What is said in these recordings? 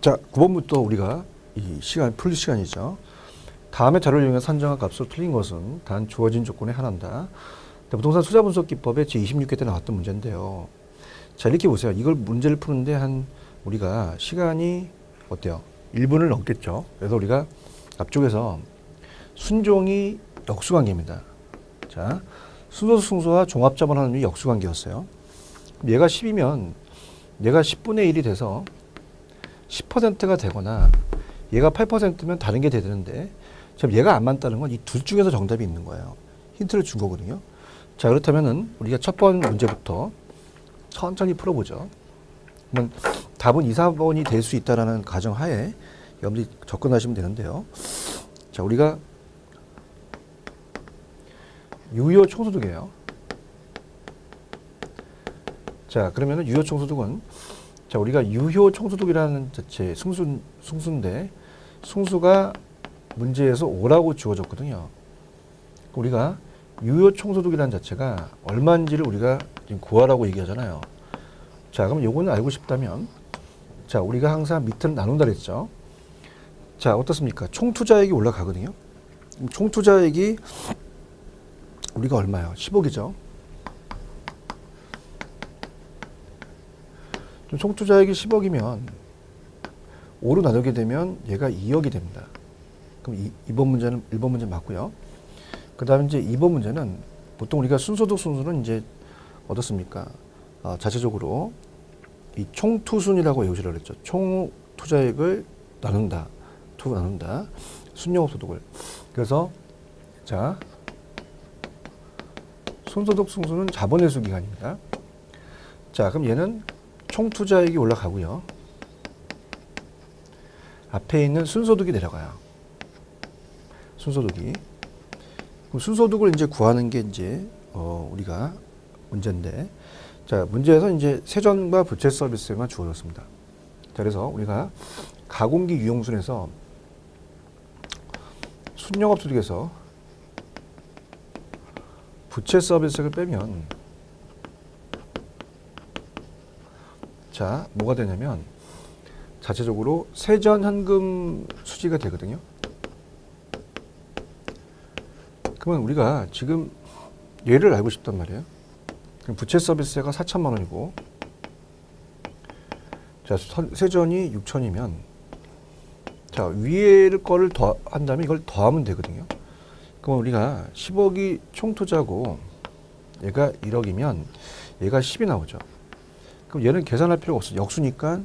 자, 9번부터 우리가 이 시간, 풀 시간이죠. 다음에 자료를 이용해 산정한 값으로 틀린 것은 단 주어진 조건의 하나다. 부동산 투자 분석 기법의 제26회 때 나왔던 문제인데요. 자, 이렇게 보세요. 이걸 문제를 푸는데 우리가 시간이 어때요? 1분을 넘겠죠. 그래서 우리가 앞쪽에서 순종이 역수관계입니다. 자, 순소와 종합자본 하는 게 역수관계였어요. 얘가 10이면 얘가 10분의 1이 돼서 10%가 되거나 얘가 8%면 다른 게 되는데 지금 얘가 안 맞다는 건 이 둘 중에서 정답이 있는 거예요. 힌트를 준 거거든요. 자, 그렇다면은 우리가 첫 번 문제부터 천천히 풀어보죠. 그러면 답은 2, 4번이 될 수 있다라는 가정하에 여러분들이 접근하시면 되는데요. 자, 우리가 유효 총소득이에요. 자, 그러면은 유효 총소득은 자, 우리가 유효 총소득이라는 자체 승수인데 승수가 문제에서 5라고 주어졌거든요. 우리가 유효 총소득이라는 자체가 얼마인지를 우리가 지금 구하라고 얘기하잖아요. 자, 그럼 요거는 알고 싶다면 자, 우리가 항상 밑을 나눈다 그랬죠. 자, 어떻습니까? 총투자액이 올라가거든요. 총투자액이 우리가 얼마예요? 10억이죠. 총투자액이 10억이면 5로 나누게 되면 얘가 2억이 됩니다. 그럼 2번 문제는 1번 문제 맞고요. 그 다음에 이제 2번 문제는 보통 우리가 순소득 순수는 이제 어떻습니까? 자체적으로 이 총투순이라고 외우시라고 그랬죠. 총투자액을 나눈다. 순영업소득을. 그래서 자, 순소득 순수는 자본회수 기간입니다. 자, 그럼 얘는 총투자액이 올라가고요. 앞에 있는 순소득이 내려가요. 순소득이. 그럼 순소득을 이제 구하는 게 이제 우리가 문제인데, 자, 문제에서 이제 세전과 부채 서비스만 주어졌습니다. 자, 그래서 우리가 가공기 유용순에서 순영업소득에서 부채 서비스를 빼면 자, 뭐가 되냐면 자체적으로 세전 현금 수지가 되거든요. 그러면 우리가 지금 얘를 알고 싶단 말이에요. 그럼 부채 서비스가 4천만 원이고 자, 세전이 6천이면 자, 위에 거를 한다면 이걸 더하면 되거든요. 그럼 우리가 10억이 총투자고 얘가 1억이면 얘가 10이 나오죠. 그럼 얘는 계산할 필요가 없어. 역수니까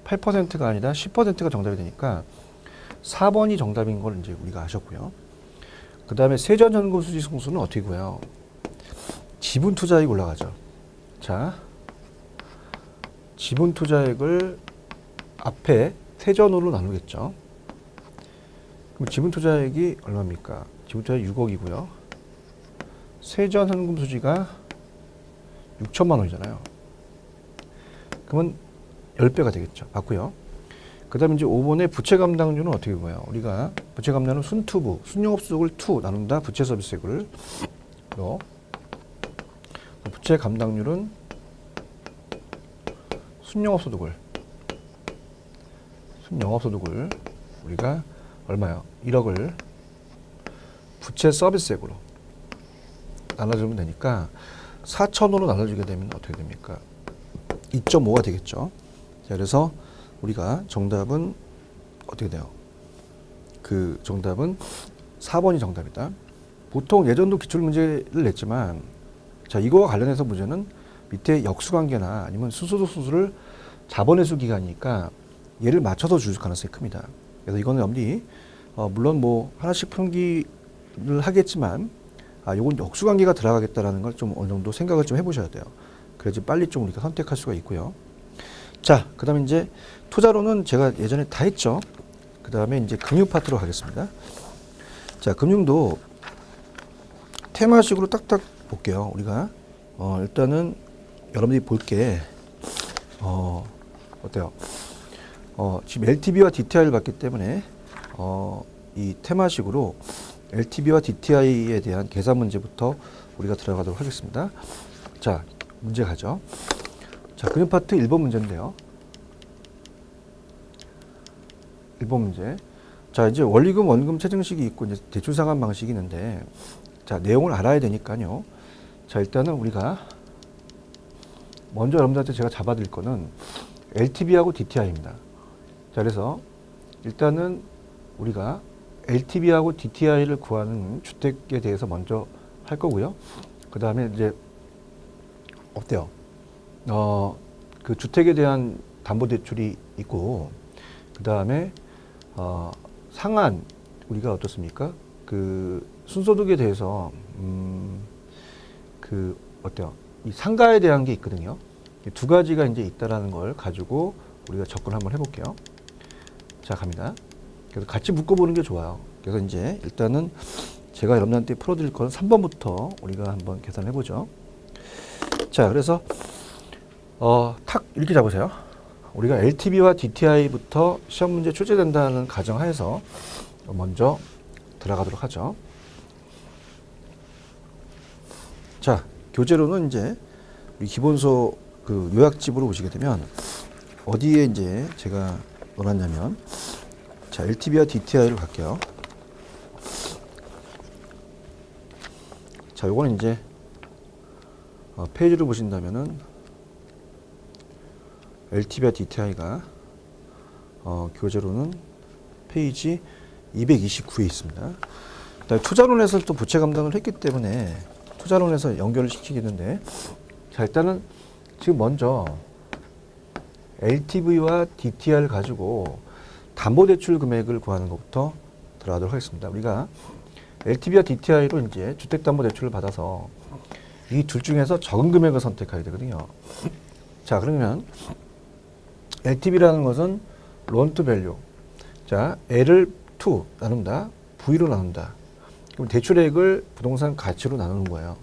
8%가 아니라 10%가 정답이 되니까 4번이 정답인 걸 이제 우리가 아셨고요. 그 다음에 세전현금 수지 승수는 어떻게 구해요? 지분 투자액이 올라가죠. 자, 지분 투자액을 앞에 세전으로 나누겠죠. 그럼 지분 투자액이 얼마입니까? 지분 투자액 6억이고요. 세전 현금 수지가 6천만 원이잖아요. 그러면 10배가 되겠죠. 맞고요. 그 다음에 이제 5번의 부채 감당률은 어떻게 보여요? 우리가 부채 감당률은 순투부, 순영업소득을 2 나눈다. 부채 서비스액을 부채 감당률은 순영업소득을 우리가 얼마요? 1억을 부채 서비스액으로 나눠주면 되니까 4천으로 나눠주게 되면 어떻게 됩니까? 2.5가 되겠죠. 자, 그래서 우리가 정답은 어떻게 돼요? 그 정답은 4번이 정답이다. 보통 예전도 기출문제를 냈지만 자, 이거와 관련해서 문제는 밑에 역수관계나 아니면 순소득 순수를 자본회수 기간이니까 얘를 맞춰서 줄 가능성이 큽니다. 그래서 이거는 여러분들이 물론 뭐 하나씩 풀기를 하겠지만 요건 역수관계가 들어가겠다라는 걸 좀 어느 정도 생각을 좀 해보셔야 돼요. 그래야지 빨리 좀 우리가 선택할 수가 있고요. 자, 그 다음에 이제 투자로는 제가 예전에 다 했죠. 그 다음에 이제 금융 파트로 가겠습니다. 자, 금융도 테마식으로 딱딱 볼게요. 우리가 일단은 여러분들이 볼게 어때요? 지금 LTV와 DTI를 봤기 때문에 이 테마식으로 LTV와 DTI에 대한 계산 문제부터 우리가 들어가도록 하겠습니다. 자, 문제 가죠. 자, 금융 파트 1번 문제인데요. 1번 문제. 자, 이제 원리금, 원금 체증식이 있고 이제 대출 상환 방식이 있는데, 자, 내용을 알아야 되니까요. 자, 일단은 우리가 먼저 여러분들한테 제가 잡아드릴 거는 LTV하고 DTI입니다. 자, 그래서 일단은 우리가 LTV하고 DTI를 구하는 주택에 대해서 먼저 할 거고요. 그 다음에 이제 어때요? 그 주택에 대한 담보대출이 있고, 그 다음에 상한 우리가 어떻습니까? 그 순소득에 대해서 그 어때요? 이 상가에 대한 게 있거든요. 이 두 가지가 이제 있다라는 걸 가지고 우리가 접근 한번 해볼게요. 자, 갑니다. 그래서 같이 묶어보는 게 좋아요. 그래서 이제 일단은 제가 여러분한테 풀어드릴 거는 3번부터 우리가 한번 계산해 보죠. 자, 그래서 탁 이렇게 잡으세요. 우리가 LTV와 DTI부터 시험 문제 출제된다는 가정하에서 먼저 들어가도록 하죠. 자, 교재로는 이제 우리 기본서 그 요약집으로 보시게 되면 어디에 이제 제가 넣어놨냐면, 자, LTV와 DTI를 갈게요. 자, 요거는 이제 페이지를 보신다면은 LTV와 DTI가 교재로는 페이지 229에 있습니다. 투자론에서 또 부채 감당을 했기 때문에 투자론에서 연결을 시키겠는데, 자, 일단은 지금 먼저 LTV와 DTI를 가지고 담보대출 금액을 구하는 것부터 들어가도록 하겠습니다. 우리가 LTV와 DTI로 이제 주택담보대출을 받아서 이 둘 중에서 적은 금액을 선택해야 되거든요. 자, 그러면 LTV라는 것은 loan to value. 자, L을 2 나눈다, V로 나눈다. 그럼 대출액을 부동산 가치로 나누는 거예요.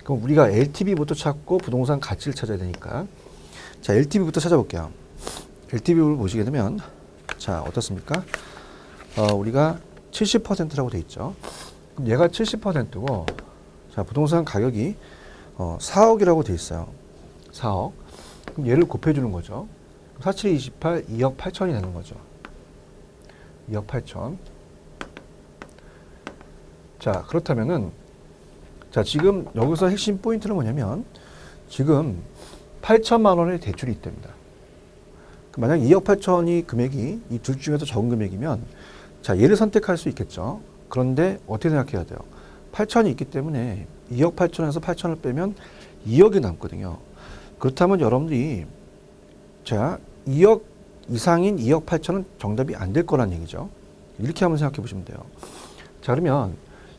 그럼 우리가 LTV부터 찾고 부동산 가치를 찾아야 되니까, 자, LTV부터 찾아볼게요. LTV를 보시게 되면, 자, 어떻습니까? 우리가 70%라고 돼 있죠. 그럼 얘가 70%고, 자, 부동산 가격이 4억이라고 돼 있어요. 4억. 그럼 얘를 곱해주는 거죠. 47, 28, 2억 8천이 되는 거죠. 2억 8천. 자, 그렇다면은, 자, 지금 여기서 핵심 포인트는 뭐냐면, 지금 8천만 원의 대출이 있답니다. 만약 2억 8천이 금액이 이 둘 중에서 적은 금액이면, 자, 얘를 선택할 수 있겠죠. 그런데 어떻게 생각해야 돼요? 8천이 있기 때문에 2억 8천에서 8천을 빼면 2억이 남거든요. 그렇다면 여러분들이, 자, 2억 이상인 2억 8천은 정답이 안 될 거란 얘기죠. 이렇게 한번 생각해 보시면 돼요. 자, 그러면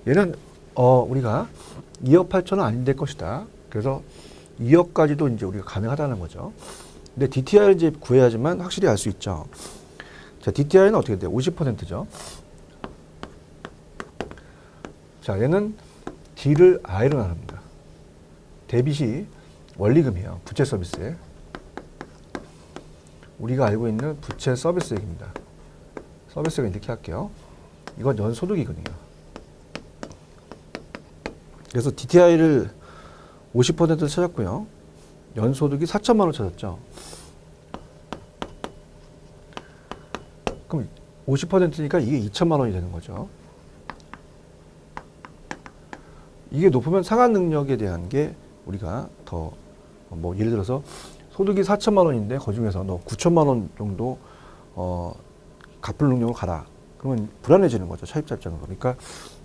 얘는 우리가 2억 8천은 안 될 것이다. 그래서 2억까지도 이제 우리가 가능하다는 거죠. 근데 DTI를 이제 구해야지만 확실히 알 수 있죠. 자, DTI는 어떻게 돼요? 50%죠. 자, 얘는 D를 I로 나눕니다. 데빗이 원리금이에요. 부채 서비스에. 우리가 알고 있는 부채 서비스액입니다. 서비스액 이렇게 할게요. 이건 연소득이거든요. 그래서 DTI를 50%를 찾았고요. 연소득이 4천만 원 찾았죠. 그럼 50%니까 이게 2천만 원이 되는 거죠. 이게 높으면 상환 능력에 대한 게 우리가 더, 뭐 예를 들어서 소득이 4천만 원인데 그중에서 너 9천만 원 정도 갚을 능력을 가라. 그러면 불안해지는 거죠. 차입자 입장으로. 그러니까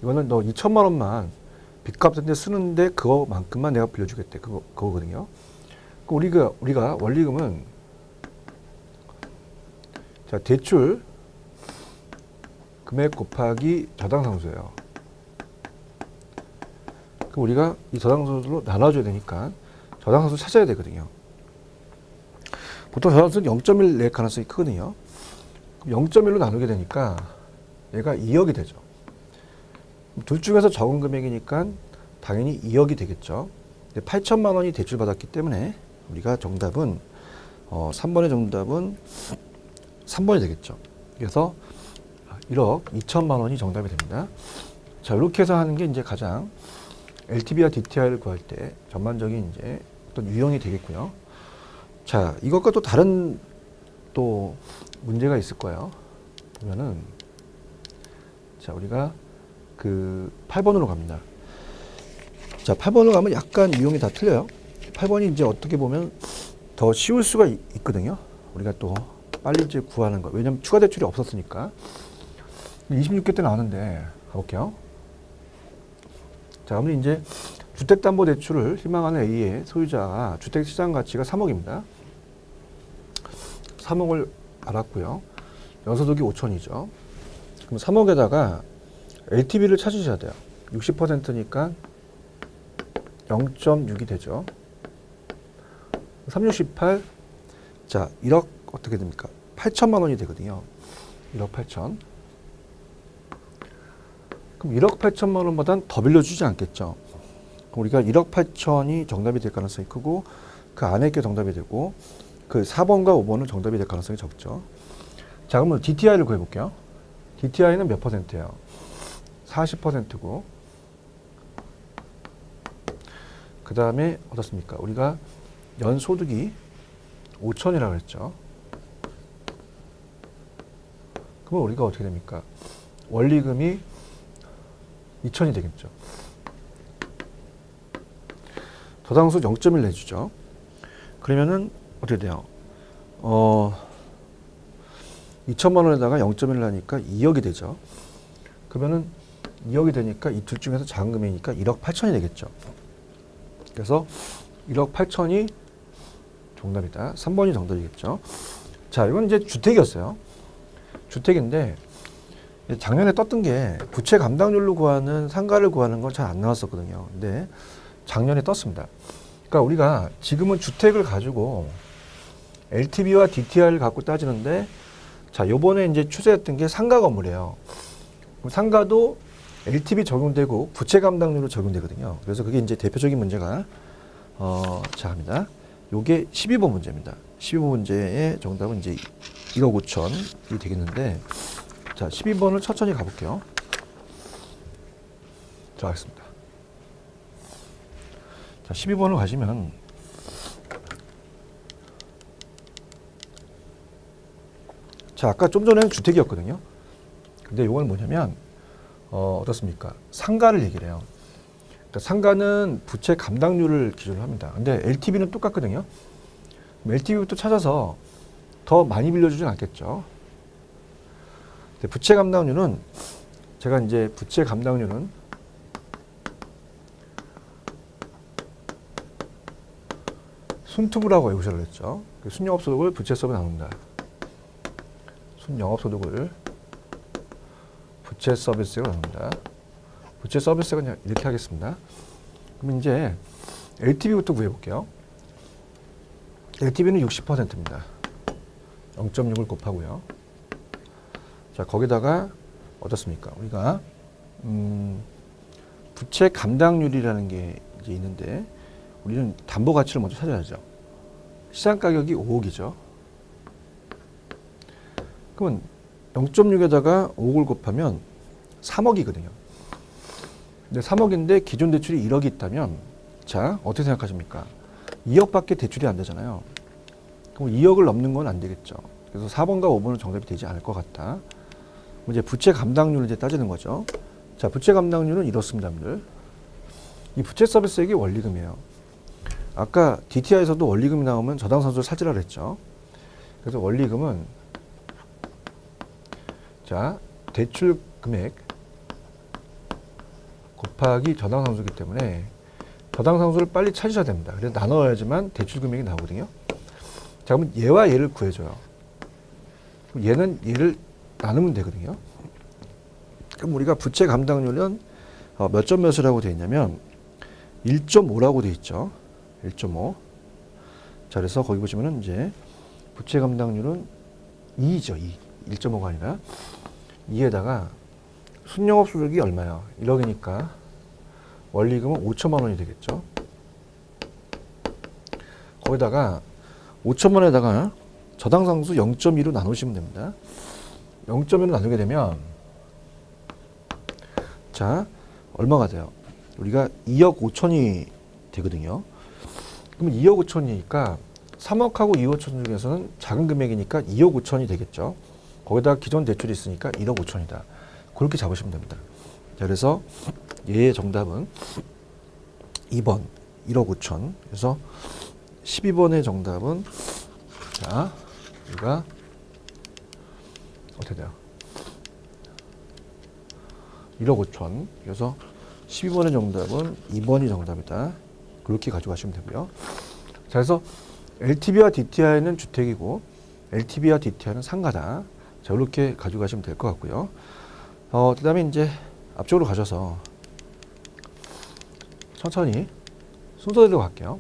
이거는 너 2천만 원만 빚 갚는데 쓰는데 그거만큼만 내가 빌려주겠대. 그거거든요. 우리가 원리금은, 자, 대출 금액 곱하기 저당상수예요. 그럼 우리가 이 저당상수로 나눠줘야 되니까 저당상수 찾아야 되거든요. 보통 저당상수는 0.1 낼 가능성이 크거든요. 0.1로 나누게 되니까 얘가 2억이 되죠. 둘 중에서 적은 금액이니까 당연히 2억이 되겠죠. 8천만 원이 대출받았기 때문에 우리가 정답은 3번의 정답은 3번이 되겠죠. 그래서 1억 2천만 원이 정답이 됩니다. 자, 이렇게 해서 하는 게 이제 가장 LTV와 DTI를 구할 때 전반적인 이제 어떤 유형이 되겠고요. 자, 이것과 또 다른 또 문제가 있을 거예요. 그러면은 자, 우리가 그 8번으로 갑니다. 자, 8번으로 가면 약간 유형이 다 틀려요. 8번이 이제 어떻게 보면 더 쉬울 수가 있거든요. 우리가 또 빨리 이제 구하는 거. 왜냐면 추가 대출이 없었으니까. 26개 때 나왔는데 가볼게요. 자, 그러면 이제 주택담보대출을 희망하는 A의 소유자가 주택시장 가치가 3억입니다. 3억을 알았고요. 연소득이 5천이죠. 그럼 3억에다가 LTV를 찾으셔야 돼요. 60%니까 0.6이 되죠. 3618. 자, 1억 어떻게 됩니까? 8천만 원이 되거든요. 1억 8천. 그럼 1억 8천만 원보단 더 빌려주지 않겠죠. 그럼 우리가 1억 8천이 정답이 될 가능성이 크고 그 안에 게 정답이 되고 그 4번과 5번은 정답이 될 가능성이 적죠. 자, 그러면 DTI를 구해볼게요. DTI는 몇 퍼센트예요? 40%고 그 다음에 어떻습니까? 우리가 연소득이 5천이라고 그랬죠. 그러면 우리가 어떻게 됩니까? 원리금이 2천이 되겠죠. 저당수 0.1 내주죠. 그러면은 어떻게 돼요? 2천만 원에다가 0.1 나니까 2억이 되죠. 그러면은 2억이 되니까 이 둘 중에서 작은 금액이니까 1억 8천이 되겠죠. 그래서 1억 8천이 정답이다. 3번이 정답이겠죠. 자, 이건 이제 주택이었어요. 주택인데 작년에 떴던 게 부채 감당률로 구하는 상가를 구하는 건 잘 안 나왔었거든요. 근데 작년에 떴습니다. 그러니까 우리가 지금은 주택을 가지고 LTV와 DTI를 갖고 따지는데 자, 요번에 이제 추세했던 게 상가 건물이에요. 그럼 상가도 LTV 적용되고 부채 감당률로 적용되거든요. 그래서 그게 이제 대표적인 문제가 자, 합니다. 요게 12번 문제입니다. 12번 문제의 정답은 이제 1억 5천이 되겠는데 자, 12번을 천천히 가볼게요. 자, 알겠습니다. 자, 12번을 가시면 자, 아까 좀 전에는 주택이었거든요. 근데 이건 뭐냐면 어떻습니까? 상가를 얘기를 해요. 그러니까 상가는 부채 감당률을 기준으로 합니다. 근데 LTV는 똑같거든요. LTV부터 찾아서 더 많이 빌려주진 않겠죠. 근데 부채 감당률은 제가 이제 부채 감당률은 순투부라고 외우셔야 했죠. 순영업소득을 부채수업에 나눈다. 순영업소득을 부채 서비스가 나옵니다. 부채 서비스가 그냥 이렇게 하겠습니다. 그럼 이제 LTV부터 구해볼게요. LTV는 60%입니다. 0.6을 곱하고요. 자, 거기다가 어떻습니까? 우리가 부채 감당률이라는 게 이제 있는데 우리는 담보 가치를 먼저 찾아야죠. 시장 가격이 5억이죠. 그러면 0.6에다가 5억을 곱하면 3억이거든요. 근데 3억인데 기존 대출이 1억이 있다면 자, 어떻게 생각하십니까? 2억밖에 대출이 안 되잖아요. 그럼 2억을 넘는 건 안 되겠죠. 그래서 4번과 5번은 정답이 되지 않을 것 같다. 이제 부채 감당률을 이제 따지는 거죠. 자, 부채 감당률은 이렇습니다, 여러분들. 이 부채 서비스액이 원리금이에요. 아까 DTI에서도 원리금이 나오면 저당선수를 찾으라 그랬죠. 그래서 원리금은 자, 대출 금액 곱하기 저당상수이기 때문에 저당상수를 빨리 찾으셔야 됩니다. 그래서 나눠야지만 대출 금액이 나오거든요. 자, 그러면 얘와 얘를 구해줘요. 그럼 얘는 얘를 나누면 되거든요. 그럼 우리가 부채 감당률은 몇 점 몇이라고 되어 있냐면 1.5라고 되어 있죠. 1.5. 자, 그래서 거기 보시면은 이제 부채 감당률은 2죠. 2. 1.5가 아니라 2에다가 순영업소득이 얼마야? 1억이니까 원리금은 5천만 원이 되겠죠. 거기다가 5천만 원에다가 저당상수 0.2로 나누시면 됩니다. 0.1로 나누게 되면 자, 얼마가 돼요? 우리가 2억 5천이 되거든요. 그러면 2억 5천이니까 3억하고 2억 5천 중에서는 작은 금액이니까 2억 5천이 되겠죠. 거기다가 기존 대출이 있으니까 1억 5천이다. 그렇게 잡으시면 됩니다. 자, 그래서 얘의 정답은 2번 1억 5천. 그래서 12번의 정답은 자, 우리가 어떻게 돼요? 1억 5천. 그래서 12번의 정답은 2번이 정답이다. 그렇게 가져가시면 되고요. 자, 그래서 LTV와 DTI는 주택이고 LTV와 DTI는 상가다. 자, 이렇게 가져가시면 될 것 같고요. 그 다음에 이제 앞쪽으로 가셔서 천천히 순서대로 갈게요.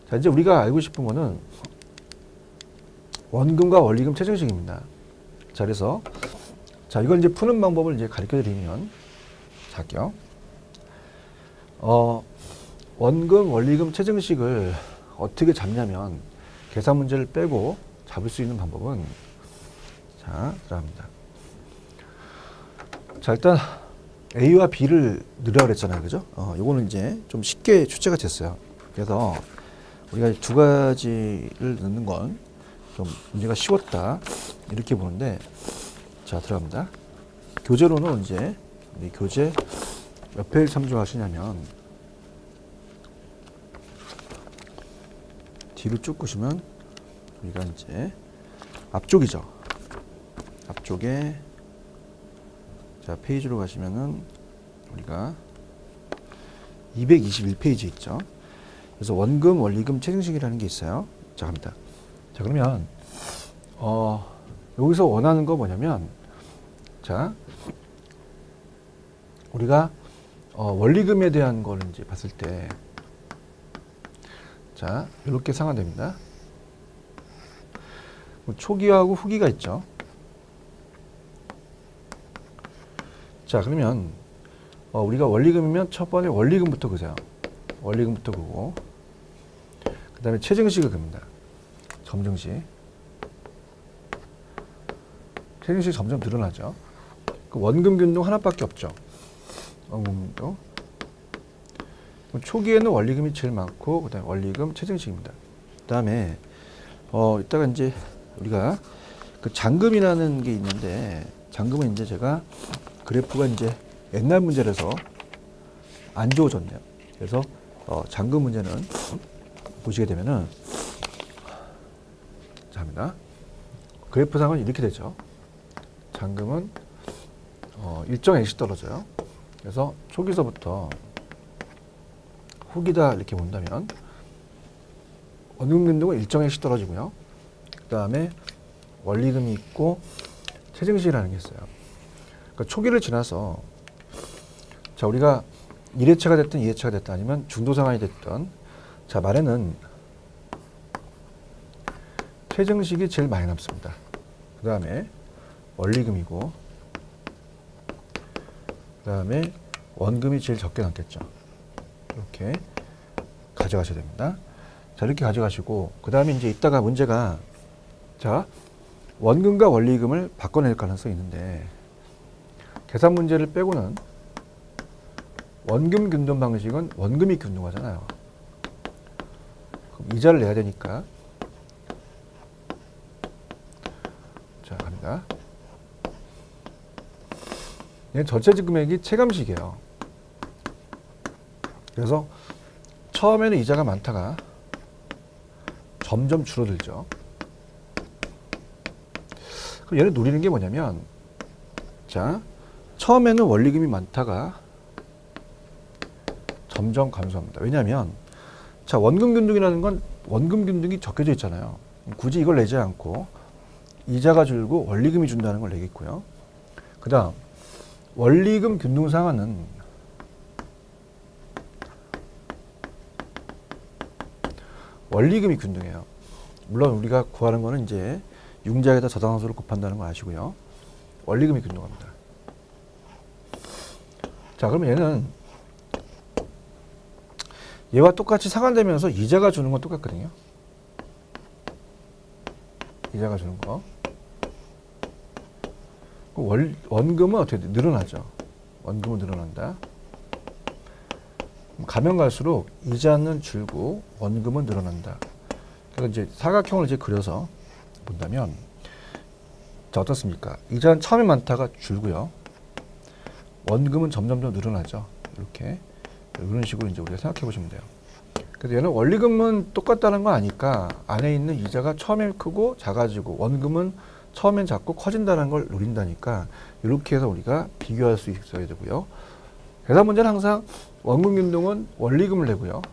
자, 이제 우리가 알고 싶은 거는 원금과 원리금 체증식입니다. 자, 그래서 자, 이걸 이제 푸는 방법을 이제 가르쳐 드리면 자, 할게요. 원금, 원리금 체증식을 어떻게 잡냐면 계산 문제를 빼고 잡을 수 있는 방법은 자, 들어갑니다. 자, 일단 A와 B를 넣으라고 그랬잖아요. 그죠? 요거는 이제 좀 쉽게 출제가 됐어요. 그래서 우리가 두 가지를 넣는 건 좀 문제가 쉬웠다. 이렇게 보는데 자, 들어갑니다. 교재로는 이제 우리 교재 몇 페이지 참조하시냐면 뒤로 쭉 보시면 우리가 이제 앞쪽이죠. 앞쪽에 자, 페이지로 가시면은 우리가 221페이지 있죠. 그래서 원금, 원리금 체증식이라는 게 있어요. 자, 갑니다. 자, 그러면 여기서 원하는 거 뭐냐면 자, 우리가 원리금에 대한 걸 이제 봤을 때 자, 이렇게 상환됩니다. 초기하고 후기가 있죠. 자, 그러면 우리가 원리금이면 첫 번째 원리금부터 그세요. 원리금부터 그고 그 다음에 체증식을 그립니다. 점증식. 체증식이 점점 늘어나죠. 그 원금 균등 하나밖에 없죠. 원금 균등. 초기에는 원리금이 제일 많고 그 다음에 원리금 체증식입니다. 그 다음에 이따가 이제 우리가 그 잔금이라는 게 있는데 잔금은 이제 제가 그래프가 이제 옛날 문제라서 안 주어졌네요. 그래서 잔금 문제는 보시게 되면은 자, 합니다. 그래프상은 이렇게 되죠. 잔금은 일정 액씩 떨어져요. 그래서 초기서부터 후기다 이렇게 본다면 원금 균등은 일정 액씩 떨어지고요. 그 다음에 원리금이 있고 체증식이라는 게 있어요. 그러니까 초기를 지나서 자, 우리가 1회차가 됐든 2회차가 됐든 아니면 중도 상환이 됐든 자, 말에는 체증식이 제일 많이 남습니다. 그 다음에 원리금이고 그 다음에 원금이 제일 적게 남겠죠. 이렇게 가져가셔야 됩니다. 자, 이렇게 가져가시고 그 다음에 이제 이따가 문제가 자, 원금과 원리금을 바꿔낼 가능성이 있는데 계산 문제를 빼고는 원금 균등 방식은 원금이 균등하잖아요. 그럼 이자를 내야 되니까 자, 갑니다. 얘는 전체 금액이 체감식이에요. 그래서 처음에는 이자가 많다가 점점 줄어들죠. 그럼 얘를 노리는 게 뭐냐면 자, 처음에는 원리금이 많다가 점점 감소합니다. 왜냐하면 자, 원금 균등이라는 건 원금 균등이 적혀져 있잖아요. 굳이 이걸 내지 않고 이자가 줄고 원리금이 준다는 걸 내겠고요. 그 다음 원리금 균등 상환은 원리금이 균등해요. 물론 우리가 구하는 거는 이제 융자에다 저당소를 곱한다는 거 아시고요. 원리금이 균등합니다. 자, 그러면 얘는 얘와 똑같이 상환되면서 이자가 주는 건 똑같거든요. 이자가 주는 거. 원금은 어떻게 돼? 늘어나죠. 원금은 늘어난다. 가면 갈수록 이자는 줄고 원금은 늘어난다. 그래서 이제 사각형을 이제 그려서 본다면 자, 어떻습니까? 이자는 처음에 많다가 줄고요. 원금은 점점점 늘어나죠. 이렇게 이런 식으로 이제 우리가 생각해 보시면 돼요. 그래서 얘는 원리금은 똑같다는 거 아니까 안에 있는 이자가 처음엔 크고 작아지고 원금은 처음엔 작고 커진다는 걸 노린다니까 이렇게 해서 우리가 비교할 수 있어야 되고요. 계산 문제는 항상 원금 균등은 원리금을 내고요.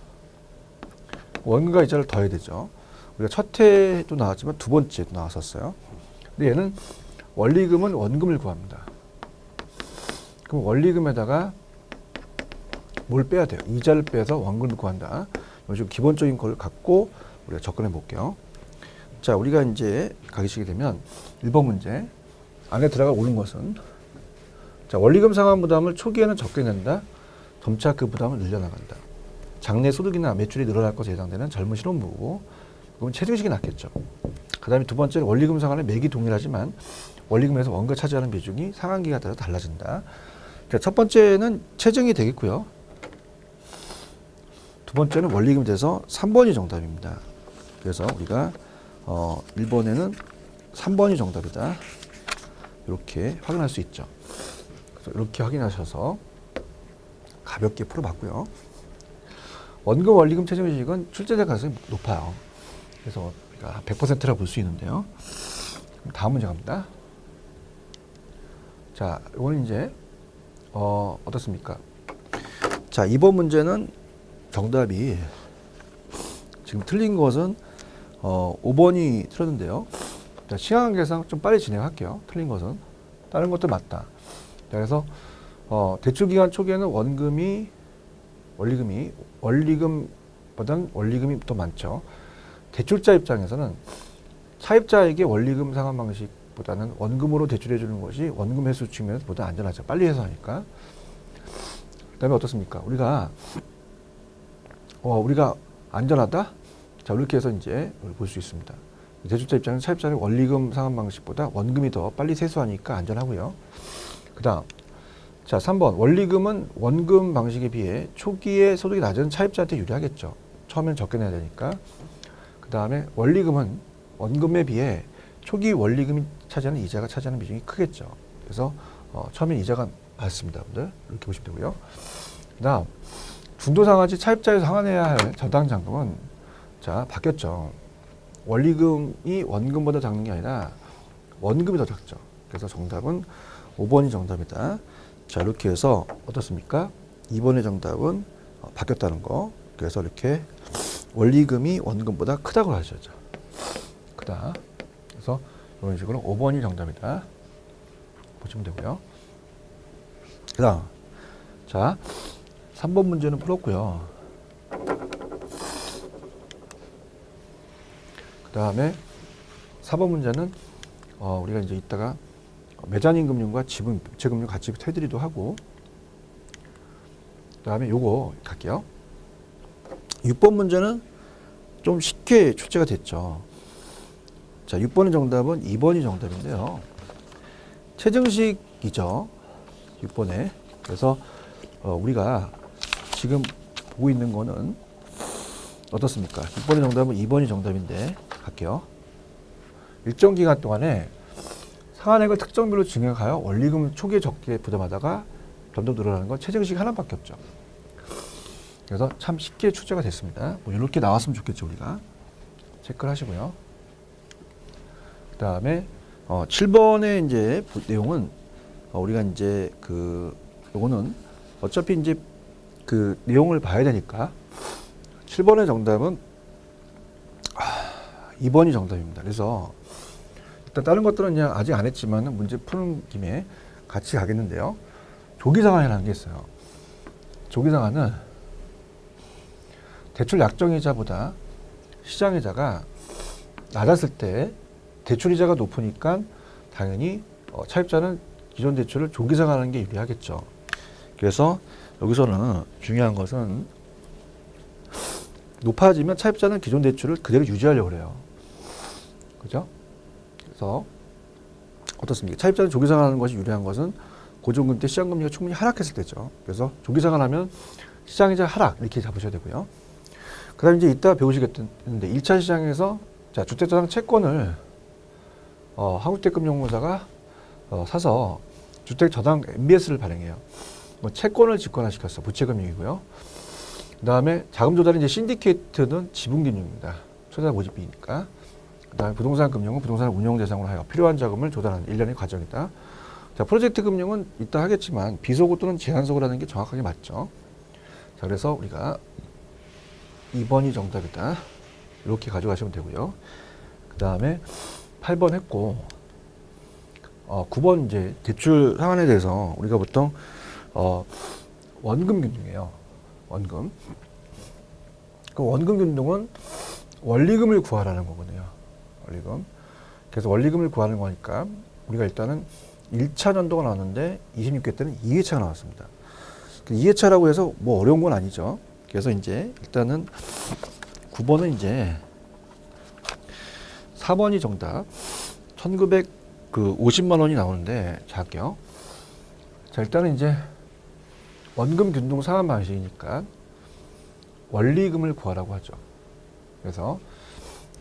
원금과 이자를 더해야 되죠. 우리가 첫 해도 나왔지만 두 번째도 나왔었어요. 근데 얘는 원리금은 원금을 구합니다. 그럼 원리금에다가 뭘 빼야 돼요? 이자를 빼서 원금을 구한다. 이런 식으로 기본적인 걸 갖고 우리가 접근해 볼게요. 자, 우리가 이제 가시게 되면 1번 문제 안에 들어가 오는 것은 자, 원리금 상환 부담을 초기에는 적게 낸다. 점차 그 부담을 늘려나간다. 장래 소득이나 매출이 늘어날 것에 해당되는 젊은 신혼부부. 그러면 체증식이 낫겠죠. 그 다음에 두 번째는 원리금 상환의 매기 동일하지만 원리금에서 원가 차지하는 비중이 상환기가 따라 달라진다. 자, 첫 번째는 체증이 되겠고요. 두 번째는 원리금이 돼서 3번이 정답입니다. 그래서 우리가 1번에는 3번이 정답이다. 이렇게 확인할 수 있죠. 그래서 이렇게 확인하셔서 가볍게 풀어봤고요. 원금, 원리금, 체증식은 출제될 가능성이 높아요. 그래서 우리가 100%라 볼 수 있는데요. 다음 문제 갑니다. 자, 이거는 이제 어떻습니까? 자, 이번 문제는 정답이 지금 틀린 것은 5번이 틀렸는데요. 자, 시간 계산 좀 빨리 진행할게요. 틀린 것은 다른 것도 맞다. 자, 그래서 대출 기간 초기에는 원리금보다는 원리금이 더 많죠. 대출자 입장에서는 차입자에게 원리금 상환 방식보다는 원금으로 대출해 주는 것이 원금 회수 측면에서 보다 안전하죠. 빨리 회수하니까. 그다음에 어떻습니까? 우리가 안전하다? 자, 이렇게 해서 이제 볼 수 있습니다. 대출자 입장에서 차입자는 원리금 상환 방식보다 원금이 더 빨리 세수하니까 안전하고요. 그다음 자, 3번 원리금은 원금 방식에 비해 초기에 소득이 낮은 차입자한테 유리하겠죠. 처음엔 적게 내야 되니까. 그 다음에 원리금은 원금에 비해 초기 원리금이 차지하는 이자가 차지하는 비중이 크겠죠. 그래서 처음엔 이자가 많습니다. 여러분들 이렇게 보시면 되고요. 그 다음 중도상환시 차입자에서 상환해야 할 저당장금은 자, 바뀌었죠. 원리금이 원금보다 작는 게 아니라 원금이 더 작죠. 그래서 정답은 5번이 정답이다. 자, 이렇게 해서 어떻습니까? 2번의 정답은 바뀌었다는 거. 그래서 이렇게 원리금이 원금보다 크다고 하셨죠. 크다. 그래서 이런 식으로 5번이 정답이다. 보시면 되고요. 그 다음 자, 3번 문제는 풀었고요. 그 다음에 4번 문제는 우리가 이제 이따가 매장인 금융과 지분, 부채 금융 같이 테두리도 하고 그 다음에 요거 갈게요. 6번 문제는 좀 쉽게 출제가 됐죠. 자, 6번의 정답은 2번이 정답인데요. 체증식이죠. 6번에. 그래서 우리가 지금 보고 있는 거는 어떻습니까? 6번의 정답은 2번이 정답인데 갈게요. 일정 기간 동안에 상환액을 특정비로 증액하여 원리금 초기에 적게 부담하다가 점점 늘어나는 건 체증식 하나밖에 없죠. 그래서 참 쉽게 출제가 됐습니다. 뭐 이렇게 나왔으면 좋겠죠, 우리가. 체크를 하시고요. 그 다음에 7번의 이제 내용은 우리가 이제 요거는 어차피 이제 그 내용을 봐야 되니까 7번의 정답은 2번이 정답입니다. 그래서 일단 다른 것들은 그냥 아직 안 했지만 문제 푸는 김에 같이 가겠는데요. 조기상환이라는 게 있어요. 조기상환은 대출 약정이자보다 시장이자가 낮았을 때 대출이자가 높으니까 당연히 차입자는 기존 대출을 조기상환하는 게 유리하겠죠. 그래서 여기서는 중요한 것은 높아지면 차입자는 기존 대출을 그대로 유지하려고 그래요. 그죠? 그래서 어떻습니까? 차입자는 조기상환하는 것이 유리한 것은 고정금 때 시장금리가 충분히 하락했을 때죠. 그래서 조기상환하면 시장이자 하락 이렇게 잡으셔야 되고요. 그 다음에 이제 이따 배우시겠는데 1차 시장에서 자, 주택자산 채권을 한국대금융공사가 사서 주택 저당 MBS를 발행해요. 뭐 채권을 직권화시켰어. 부채금융이고요. 그다음에 자금 조달은 이제 신디케이트는 지분금융입니다. 초자 모집비니까. 그다음에 부동산 금융은 부동산 운용 대상으로 하여 필요한 자금을 조달하는 일련의 과정이다. 자, 프로젝트 금융은 이따 하겠지만 비소구 또는 제한소구를 하는 게 정확하게 맞죠. 자, 그래서 우리가 2번이 정답이다. 이렇게 가져가시면 되고요. 그다음에 8번 했고 9번 이제 대출 상환에 대해서 우리가 보통 원금 균등이에요. 원금. 그 원금 균등은 원리금을 구하라는 거거든요. 원리금. 그래서 원리금을 구하는 거니까 우리가 일단은 1차 연도가 나왔는데 26개 때는 2회차가 나왔습니다. 2회차라고 해서 뭐 어려운 건 아니죠. 그래서 이제 일단은 9번은 이제 4번이 정답. 1950만 원이 나오는데 작게요. 자, 일단은 이제 원금 균등 상환 방식이니까 원리금을 구하라고 하죠. 그래서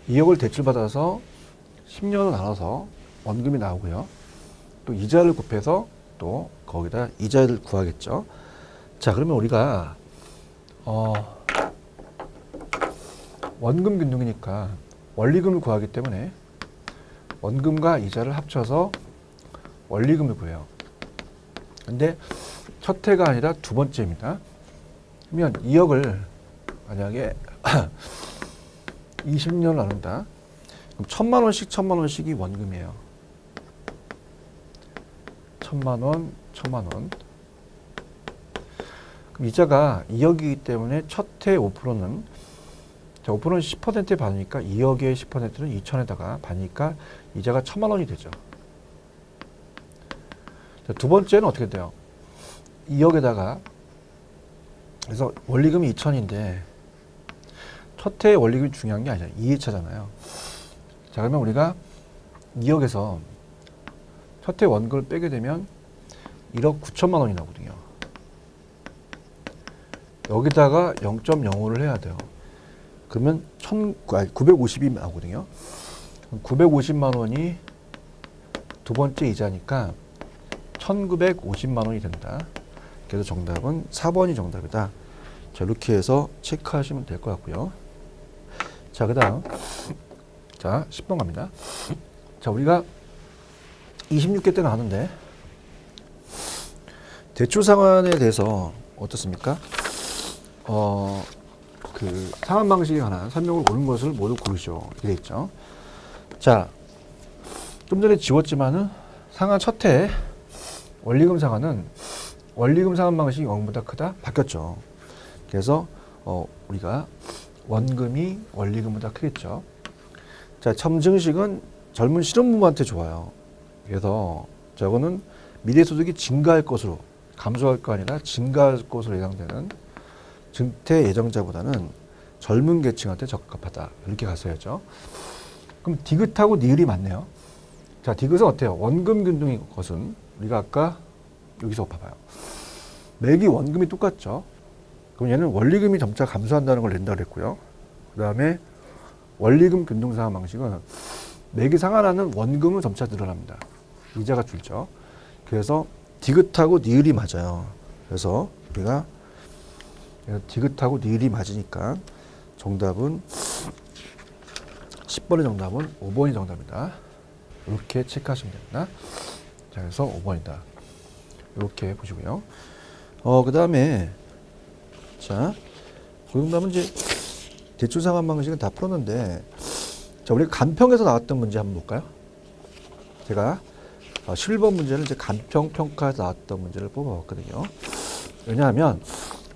2억을 대출받아서 10년을 나눠서 원금이 나오고요. 또 이자를 곱해서 또 거기다 이자를 구하겠죠. 자, 그러면 우리가 원금 균등이니까 원리금을 구하기 때문에 원금과 이자를 합쳐서 원리금을 구해요. 근데 첫 해가 아니라 두 번째입니다. 그러면 2억을 만약에 20년을 나눈다. 그럼 1,000만 원씩 1,000만 원씩이 원금이에요. 1,000만 원, 1,000만 원. 그럼 이자가 2억이기 때문에 첫 해 5%는 자, 5%는 10%에 반이니까 2억의 10%는 2천에다가 반이니까 이자가 1,000만 원이 되죠. 자, 두 번째는 어떻게 돼요? 2억에다가 그래서 원리금이 2천인데 첫 해의 원리금이 중요한 게 아니잖아요. 2회차잖아요. 자, 그러면 우리가 2억에서 첫 해 원금을 빼게 되면 1억 9천만 원이 나오거든요. 여기다가 0.05를 해야 돼요. 그러면 950이 나오거든요. 950만 원이 두 번째 이자니까 1,950만 원이 된다. 그래서 정답은 4번이 정답이다. 자, 이렇게 해서 체크하시면 될 것 같고요. 자, 그 다음. 자, 10번 갑니다. 자, 우리가 26개 때 나왔는데, 대출 상환에 대해서 어떻습니까? 그 상환 방식에 관한 설명을 옳은 것을 모두 고르시오. 이렇게 돼 있죠. 자, 좀 전에 지웠지만은 상환 첫 해 원리금 상환은 원리금 상환 방식이 원금보다 크다? 바뀌었죠. 그래서 우리가 원금이 원리금보다 크겠죠. 자, 점증식은 젊은 실업부부한테 좋아요. 그래서 저거는 미래소득이 증가할 것으로 감소할 거 아니라 증가할 것으로 예상되는 증태 예정자보다는 젊은 계층한테 적합하다. 이렇게 갔어야죠. 그럼 디귿하고 니을이 맞네요. 자, 디귿은 어때요? 원금 균등인 것은 우리가 아까 여기서 봐봐요. 매기 원금이 똑같죠. 그럼 얘는 원리금이 점차 감소한다는 걸 낸다 그랬고요. 그 다음에 원리금 균등 상환 방식은 매기 상환하는 원금은 점차 늘어납니다. 이자가 줄죠. 그래서 디귿하고 니을이 맞아요. 그래서 우리가 디귿하고 니을이 맞으니까 정답은 10번의 정답은 5번이 정답이다. 이렇게 체크하시면 됩니다. 자, 그래서 5번이다. 이렇게 보시고요. 그 다음에 자, 그 정답은 이제 대출 상환 방식은 다 풀었는데, 자, 우리 간평에서 나왔던 문제 한번 볼까요? 제가 11번 문제는 이제 간평 평가에서 나왔던 문제를 뽑아봤거든요. 왜냐하면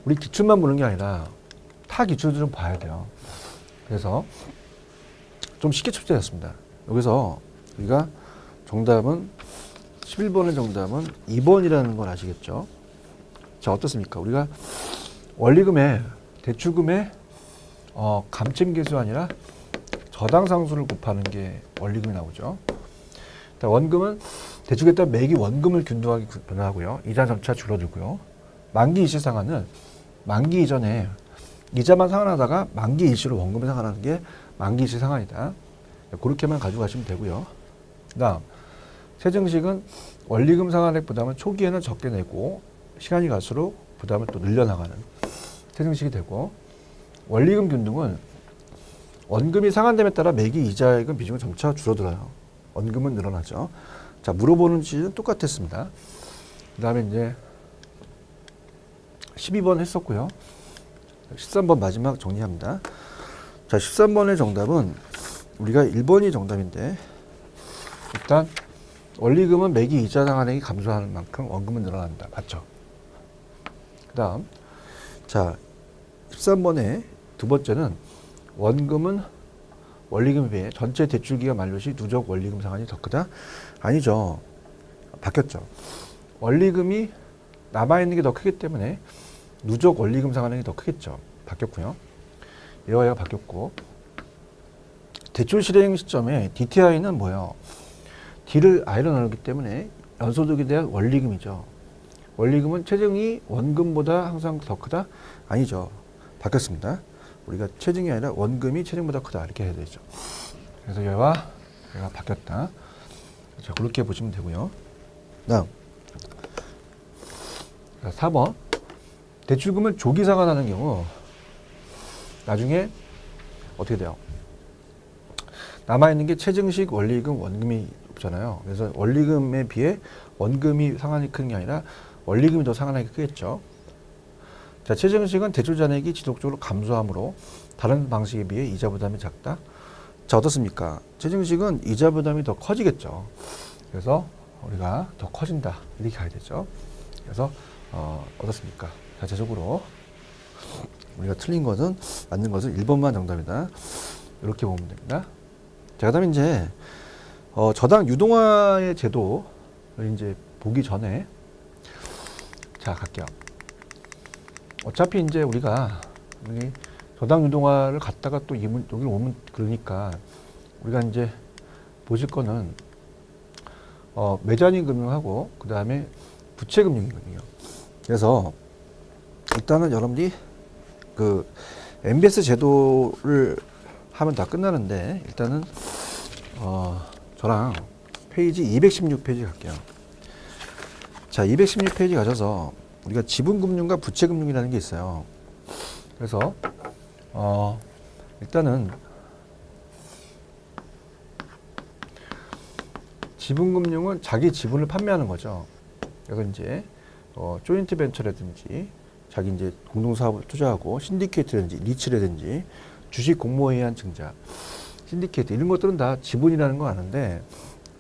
우리 기출만 보는 게 아니라 타 기출도 좀 봐야 돼요. 그래서 좀 쉽게 출제했습니다. 여기서 우리가 정답은 11번의 정답은 2번이라는 걸 아시겠죠? 자, 어떻습니까? 우리가 원리금에 대출금에 감침계수 아니라 저당상수를 곱하는 게 원리금이 나오죠. 원금은 대출에 따라 매기 원금을 균등하게 변화하고요. 이자 점차 줄어들고요. 만기 일시 상환은 만기 이전에 이자만 상환하다가 만기 일시로 원금을 상환하는 게 만기 일시 상환이다. 그렇게만 가져가시면 되고요. 그다음 체증식은 원리금 상환액 부담을 초기에는 적게 내고 시간이 갈수록 부담을 또 늘려나가는 체증식이 되고, 원리금 균등은 원금이 상환됨에 따라 매기 이자액은 비중은 점차 줄어들어요. 원금은 늘어나죠. 자, 물어보는 지는 똑같았습니다. 그 다음에 이제 12번 했었고요. 13번 마지막 정리합니다. 자, 13번의 정답은 우리가 1번이 정답인데, 일단 원리금은 매기 이자 상환액이 감소하는 만큼 원금은 늘어난다. 맞죠? 그 다음, 자, 13번의 두 번째는 원금은 원리금에 비해 전체 대출기간 만료 시 누적 원리금 상환이 더 크다? 아니죠. 바뀌었죠. 원리금이 남아있는 게 더 크기 때문에 누적 원리금 상환액이 더 크겠죠. 바뀌었고요. 얘와 얘가 바뀌었고, 대출 실행 시점에 DTI는 뭐예요? D를 I로 나누기 때문에 연소득에 대한 원리금이죠. 원리금은 체증이 원금보다 항상 더 크다? 아니죠. 바뀌었습니다. 우리가 체증이 아니라 원금이 체증보다 크다 이렇게 해야 되죠. 그래서 얘와 얘가 바뀌었다. 자, 그렇게 보시면 되고요. 다음 4번 대출금을 조기 상환하는 경우 나중에 어떻게 돼요? 남아있는 게 체증식 원리금, 원금이 없잖아요. 그래서 원리금에 비해 원금이 상환이 큰 게 아니라 원리금이 더 상환하기 크겠죠. 자, 체증식은 대출 잔액이 지속적으로 감소하므로 다른 방식에 비해 이자 부담이 작다. 자, 어떻습니까? 체증식은 이자 부담이 더 커지겠죠. 그래서 우리가 더 커진다 이렇게 가야 되죠. 그래서 어떻습니까? 자체적으로 우리가 틀린 것은, 맞는 것은 1번만 정답이다. 이렇게 보면 됩니다. 자, 그다음에 이제 저당 유동화의 제도를 이제 보기 전에, 자, 갈게요. 어차피 이제 우리가 저당 유동화를 갖다가 또 여기 오면 그러니까 우리가 이제 보실 거는 매자닌 금융하고 그 다음에 부채 금융이거든요. 그래서 일단은 여러분들이 그 MBS 제도를 하면 다 끝나는데, 일단은 저랑 페이지 216페이지 갈게요. 자, 216페이지 가셔서 우리가 지분금융과 부채금융이라는 게 있어요. 그래서 일단은 지분금융은 자기 지분을 판매하는 거죠. 그래서 이제 조인트 벤처라든지 자기 이제 공동사업을 투자하고 신디케이트라든지 리츠라든지 주식 공모회의한 증자, 신디케이트 이런 것들은 다 지분이라는 거 아는데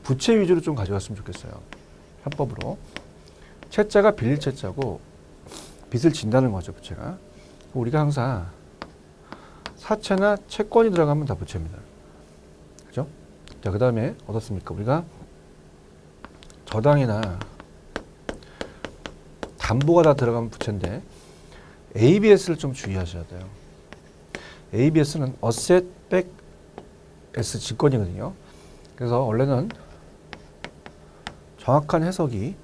부채 위주로 좀 가져갔으면 좋겠어요. 편법으로. 채자가 빌릴 채자고 빚을 진다는 거죠, 부채가. 우리가 항상 사채나 채권이 들어가면 다 부채입니다. 그죠? 자, 그 다음에 어떻습니까? 우리가 저당이나 담보가 다 들어가면 부채인데 ABS를 좀 주의하셔야 돼요. ABS는 Asset Back S 증권이거든요. 그래서 원래는 정확한 해석이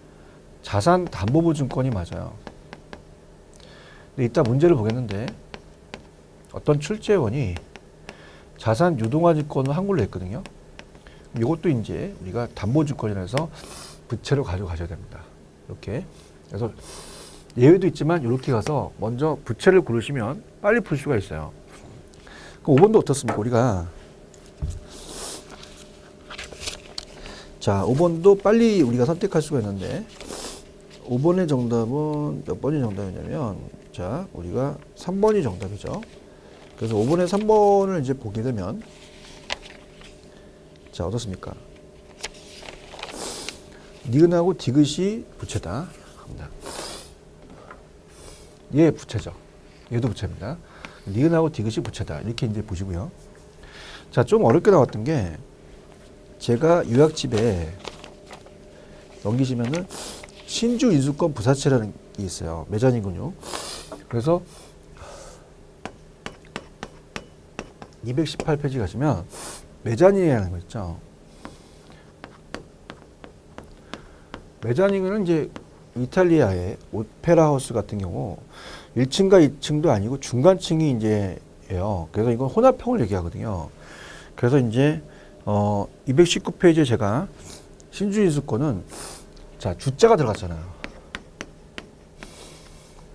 자산 담보부 증권이 맞아요. 근데 이따 문제를 보겠는데 어떤 출제원이 자산 유동화 증권을 한글로 했거든요. 이것도 이제 우리가 담보 증권이라 해서 부채로 가져가셔야 됩니다. 이렇게. 그래서 예외도 있지만 이렇게 가서 먼저 부채를 고르시면 빨리 풀 수가 있어요. 그럼 5번도 어떻습니까? 우리가 자, 5번도 빨리 우리가 선택할 수가 있는데 5번의 정답은 몇 번이 정답이냐면, 자, 우리가 3번이 정답이죠. 그래서 5번에 3번을 이제 보게 되면, 자, 어떻습니까? 니은하고 디귿이 부채다 합니다. 얘 부채죠. 얘도 부채입니다. 니은하고 디귿이 부채다 이렇게 이제 보시고요. 자, 좀 어렵게 나왔던 게, 제가 요약집에 넘기시면은 신주 인수권 부사채라는 게 있어요. 매자닌금융. 그래서 218페이지 가시면 매자닌이라는 거 있죠. 매자닌은 이제 이탈리아의 오페라 하우스 같은 경우 1층과 2층도 아니고 중간층이 이제예요. 그래서 이건 혼합형을 얘기하거든요. 그래서 이제 219페이지에 제가 신주인수권은 자 주자가 들어갔잖아요.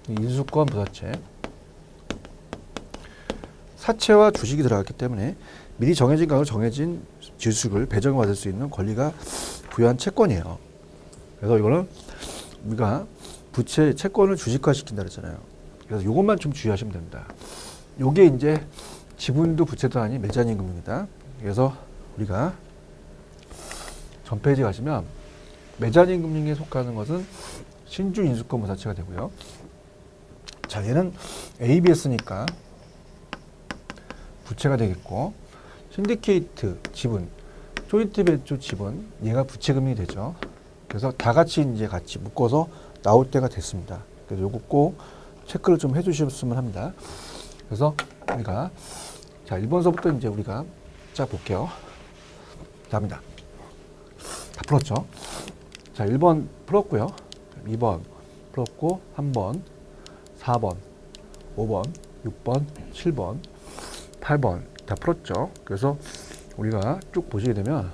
인수권 부사채. 사채와 주식이 들어갔기 때문에 미리 정해진 가격으로 정해진 지수를 배정받을 수 있는 권리가 부여한 채권이에요. 그래서 이거는 우리가 부채 채권을 주식화 시킨다 그랬잖아요. 그래서 이것만 좀 주의하시면 됩니다. 요게 이제 지분도 부채도 아닌 메자닌 금융이다. 그래서 우리가 전 페이지 가시면 메자닌 금융에 속하는 것은 신주 인수권 부사채가 되고요. 자, 얘는 ABS니까 부채가 되겠고, 신디케이트 지분, 조인트 벤처 지분, 얘가 부채 금융이 되죠. 그래서 다 같이 이제 같이 묶어서 나올 때가 됐습니다. 그래서 요거 꼭 체크를 좀 해주셨으면 합니다. 그래서 우리가 자 1번서부터 이제 우리가 쫙 볼게요. 답니다. 다 풀었죠? 자 1번 풀었고요. 2번 풀었고 3번, 4번, 5번, 6번, 7번, 8번 다 풀었죠. 그래서 우리가 쭉 보시게 되면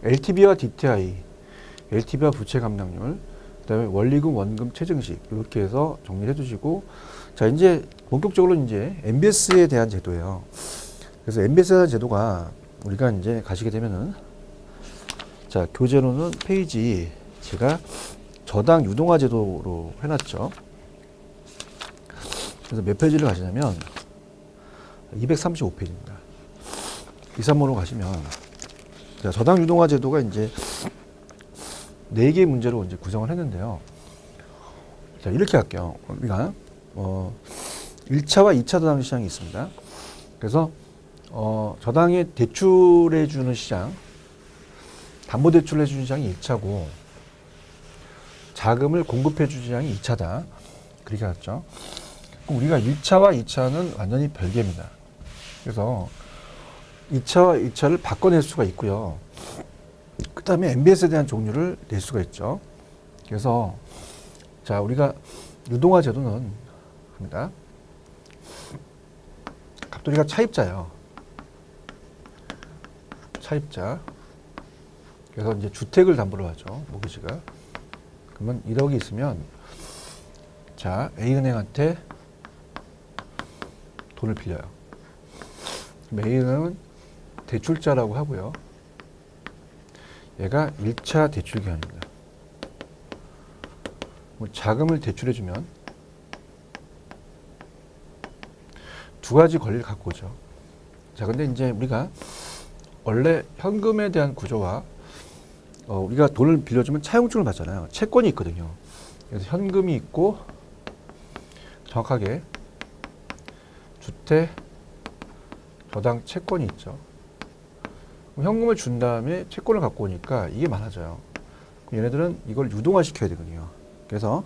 LTV와 DTI, LTV와 부채 감당률, 그다음에 원리금, 원금, 체증식 이렇게 해서 정리해 주시고, 자 이제 본격적으로 이제 MBS에 대한 제도예요. 그래서 MBS에 대한 제도가 우리가 이제 가시게 되면은 자 교재로는 페이지 제가 저당 유동화 제도로 해놨죠. 그래서 몇 페이지를 가시냐면 235페이지입니다. 2, 3호로 가시면 자, 저당 유동화 제도가 이제 4개의 문제로 이제 구성을 했는데요. 자, 이렇게 할게요. 우리가 1차와 2차 저당 시장이 있습니다. 그래서 저당에 대출해 주는 시장, 담보 대출해 주는 시장이 1차고 자금을 공급해 주는 시장이 2차다. 그렇게 했죠. 우리가 1차와 2차는 완전히 별개입니다. 그래서 2차와 2차를 바꿔낼 수가 있고요. 그 다음에 MBS에 대한 종류를 낼 수가 있죠. 그래서 자 우리가 유동화 제도는 합니다. 갑돌이가 차입자예요. 차입자. 그래서 이제 주택을 담보로 하죠. 모기지가. 그러면 1억이 있으면 자 A은행한테 돈을 빌려요. A은행은 대출자라고 하고요. 얘가 1차 대출 기간입니다. 자금을 대출해주면 두 가지 권리를 갖고 오죠. 자, 근데 이제 우리가 원래 현금에 대한 구조와 우리가 돈을 빌려주면 차용증을 받잖아요. 채권이 있거든요. 그래서 현금이 있고 정확하게 주택 저당 채권이 있죠. 현금을 준 다음에 채권을 갖고 오니까 이게 많아져요. 그럼 얘네들은 이걸 유동화 시켜야 되거든요. 그래서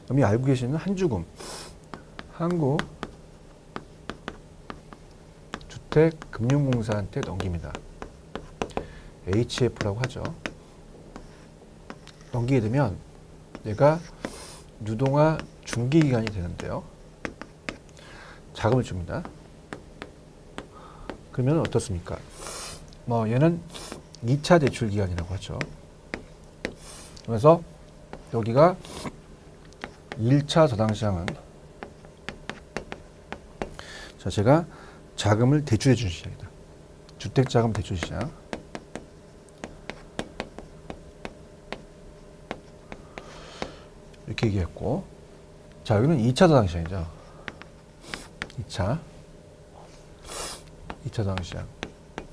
여기 알고 계시는 한주금, 한국주택금융공사한테 넘깁니다. HF라고 하죠. 넘기게 되면 얘가 유동화 중기기간이 되는데요. 자금을 줍니다. 그러면 어떻습니까? 얘는 2차 대출 기간이라고 하죠. 그래서 여기가 1차 저당 시장은 자 제가 자금을 대출해 주는 시장이다. 주택자금 대출 시장. 이렇게 얘기했고, 자 여기는 2차 저당 시장이죠. 2차 저당 시장.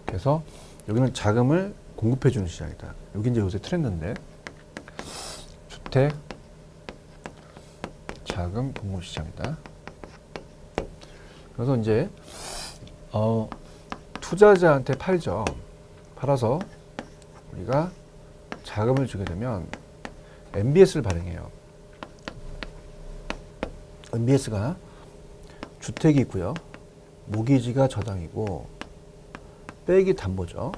그래서 여기는 자금을 공급해 주는 시장이다. 여기 이제 요새 트렌드인데 주택 자금 공급 시장이다. 그래서 이제 투자자한테 팔죠. 팔아서 우리가 자금을 주게 되면 MBS를 발행해요. MBS가 주택이 있고요. 모기지가 저당이고 빼기 담보죠.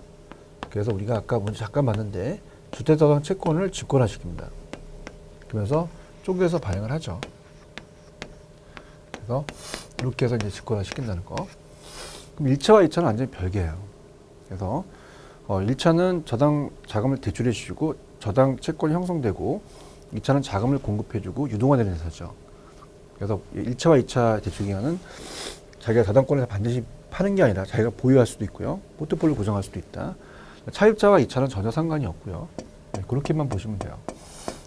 그래서 우리가 아까 먼저 잠깐 봤는데 주택저당 채권을 직권화시킵니다. 그러면서 쪼개서 발행을 하죠. 그래서 이렇게 해서 이제 직권화시킨다는 거. 그럼 1차와 2차는 완전히 별개예요. 그래서 1차는 저당 자금을 대출해 주시고 저당 채권이 형성되고 2차는 자금을 공급해 주고 유동화되는 회사죠. 그래서 1차와 2차 대출 기간은 자기가 저당권을 반드시 파는 게 아니라 자기가 보유할 수도 있고요. 포트폴리오 구성할 수도 있다. 차입자와 2차는 전혀 상관이 없고요. 네, 그렇게만 보시면 돼요.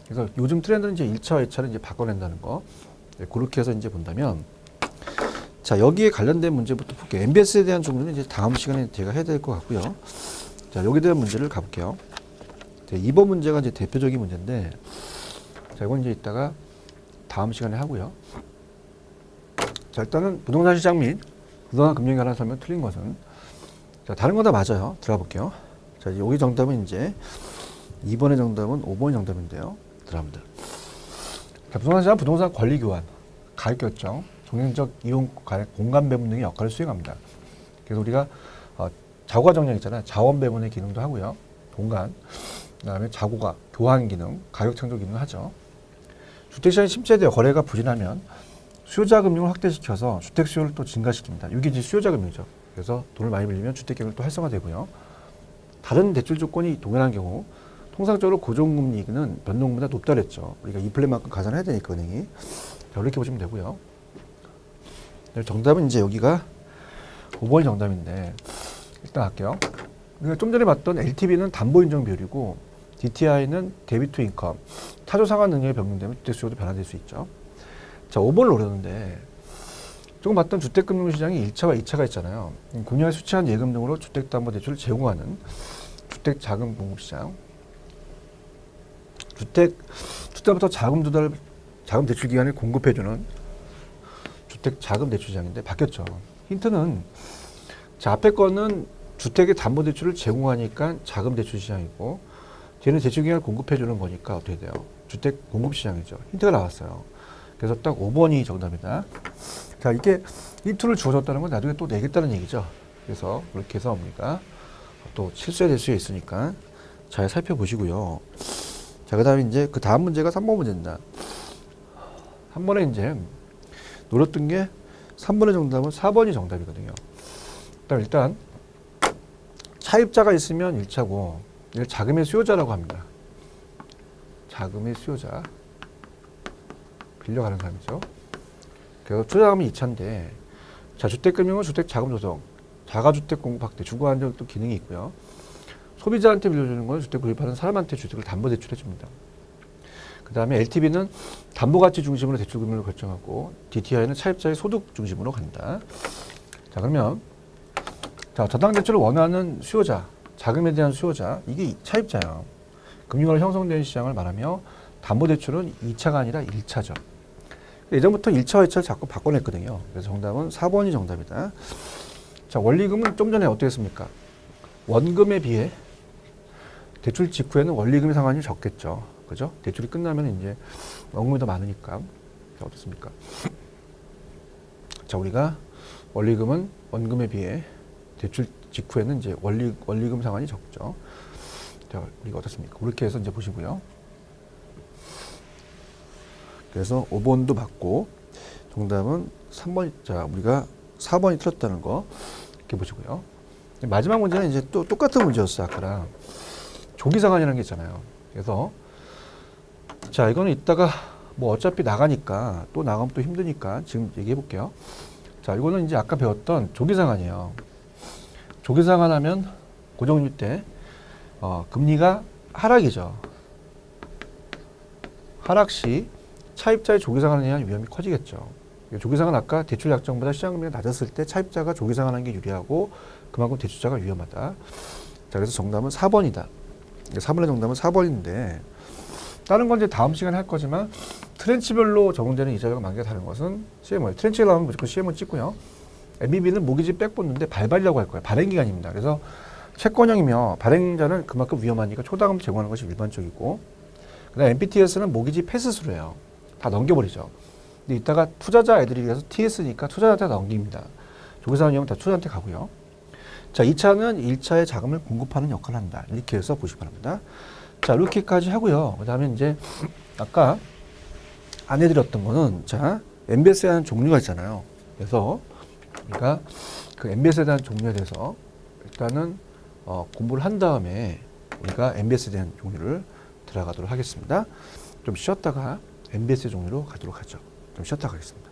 그래서 요즘 트렌드는 이제 1차와 2차를 이제 바꿔낸다는 거. 네, 그렇게 해서 이제 본다면, 자, 여기에 관련된 문제부터 볼게요. MBS에 대한 종류는 이제 다음 시간에 제가 해야 될 것 같고요. 자, 여기에 대한 문제를 가볼게요. 자, 2번 문제가 이제 대표적인 문제인데, 자, 이건 이제 이따가 다음 시간에 하고요. 자, 일단은 부동산 시장 및 부동산 금융에 관한 설명 틀린 것은, 자, 다른 거 다 맞아요. 들어가 볼게요. 자, 여기 정답은 이제 2번의 정답은 5번의 정답인데요. 들어갑니다. 자, 부동산 시장 부동산 권리 교환, 가격 결정, 종량적 이용 공간 배분 등의 역할을 수행합니다. 그래서 우리가 자고가 정량 있잖아요. 자원 배분의 기능도 하고요. 공간, 그다음에 자고가 교환 기능, 가격 창조 기능을 하죠. 주택시장이 침체되어 거래가 부진하면 수요자 금융을 확대시켜서 주택 수요를 또 증가시킵니다. 이게 이제 수요자 금융이죠. 그래서 돈을 많이 빌리면 주택 경기가 또 활성화되고요. 다른 대출 조건이 동일한 경우 통상적으로 고정금리는 변동보다 높다 그랬죠. 우리가 인플레만큼 가산해야 되니까 은행이. 자, 이렇게 보시면 되고요. 정답은 이제 여기가 5번이 정답인데 일단 할게요. 우리가 좀 전에 봤던 LTV는 담보 인정 비율이고 DTI는 데뷔 투 인컴, 타조 상환 능력이 변경되면 주택 수요도 변화될 수 있죠. 자, 5번을 노렸는데 조금 봤던 주택금융시장이 1차와 2차가 있잖아요. 금융에 수취한 예금 등으로 주택담보대출을 제공하는 주택자금 공급시장, 주택부터 자금 조달, 자금 대출 기간을 공급해주는 주택자금대출시장인데 바뀌었죠. 힌트는 자, 앞에 거는 주택의 담보대출을 제공하니까 자금대출시장이고 뒤에는 대출기간을 공급해주는 거니까 어떻게 돼요? 주택공급시장이죠. 힌트가 나왔어요. 그래서 딱 5번이 정답이다. 자, 이게 힌트를 주어졌다는 건 나중에 또 내겠다는 얘기죠. 그래서 그렇게 해서 우리가 또 실수될 수 있으니까 잘 살펴보시고요. 자, 그 다음에 이제 그 다음 문제가 3번 문제입니다. 3번에 이제 노렸던 게 3번의 정답은 4번이 정답이거든요. 일단 차입자가 있으면 1차고 이걸 자금의 수요자라고 합니다. 자금의 수요자, 빌려가는 사람이죠. 그래서 투자자금이 2차인데, 자, 주택금융은 주택자금조성, 자가주택 공급 확대, 주거안정 또 기능이 있고요. 소비자한테 빌려주는 건 주택 구입하는 사람한테 주택을 담보대출해줍니다. 그 다음에 LTV는 담보가치 중심으로 대출 금융을 결정하고 DTI는 차입자의 소득 중심으로 간다. 자, 그러면 자, 저당 대출을 원하는 수요자, 자금에 대한 수요자, 이게 차입자예요. 금융으로 형성된 시장을 말하며 담보대출은 2차가 아니라 1차죠. 예전부터 1차와 2차를 자꾸 바꿔냈거든요. 그래서 정답은 4번이 정답이다. 자, 원리금은 좀 전에 어떻게 했습니까? 원금에 비해 대출 직후에는 원리금의 상환이 적겠죠. 그죠? 대출이 끝나면 이제 원금이 더 많으니까. 자, 어떻습니까? 자, 우리가 원리금은 원금에 비해 대출 직후에는 이제 원리금 상환이 적죠. 자, 우리가 어떻습니까? 그렇게 해서 이제 보시고요. 그래서 5번도 맞고 정답은 3번. 자, 우리가 4번이 틀렸다는 거 이렇게 보시고요. 마지막 문제는 이제 또 똑같은 문제였어요. 아까랑 조기상환이라는 게 있잖아요. 그래서 자, 이거는 이따가 뭐 어차피 나가니까 또 나가면 또 힘드니까 지금 얘기해 볼게요. 자, 이거는 이제 아까 배웠던 조기상환이에요. 조기상환하면 고정률 때 금리가 하락이죠. 하락 시 차입자의 조기상환에 대한 위험이 커지겠죠. 조기상환 아까 대출 약정보다 시장금리가 낮았을 때 차입자가 조기상환하는 게 유리하고 그만큼 대출자가 위험하다. 자, 그래서 정답은 4번이다. 3번의 정답은 4번인데 다른 건 이제 다음 시간에 할 거지만 트렌치별로 적용되는 이자율과 만기가 다른 것은 CMO예요. 트렌치가 나오면 무조건 CMO 찍고요. MBB는 모기지 백 붙는데 발발이라고 할 거예요. 발행기간입니다. 그래서 채권형이며 발행자는 그만큼 위험하니까 초당금 제공하는 것이 일반적이고 그다음 MPTS는 모기지 패스스루예요. 다 넘겨버리죠. 근데 이따가 투자자 애들이 위해서 TS니까 투자자한테 넘깁니다. 조기상환 이용 다 투자한테 가고요. 자, 2차는 1차에 자금을 공급하는 역할을 한다. 이렇게 해서 보시기 바랍니다. 자, 이렇게까지 하고요. 그 다음에 이제 아까 안 해드렸던 거는 자, MBS에 대한 종류가 있잖아요. 그래서 우리가 그 MBS에 대한 종류에 대해서 일단은 공부를 한 다음에 우리가 MBS에 대한 종류를 들어가도록 하겠습니다. 좀 쉬었다가 MBS의 종류로 가도록 하죠. 좀 쉬었다 가겠습니다.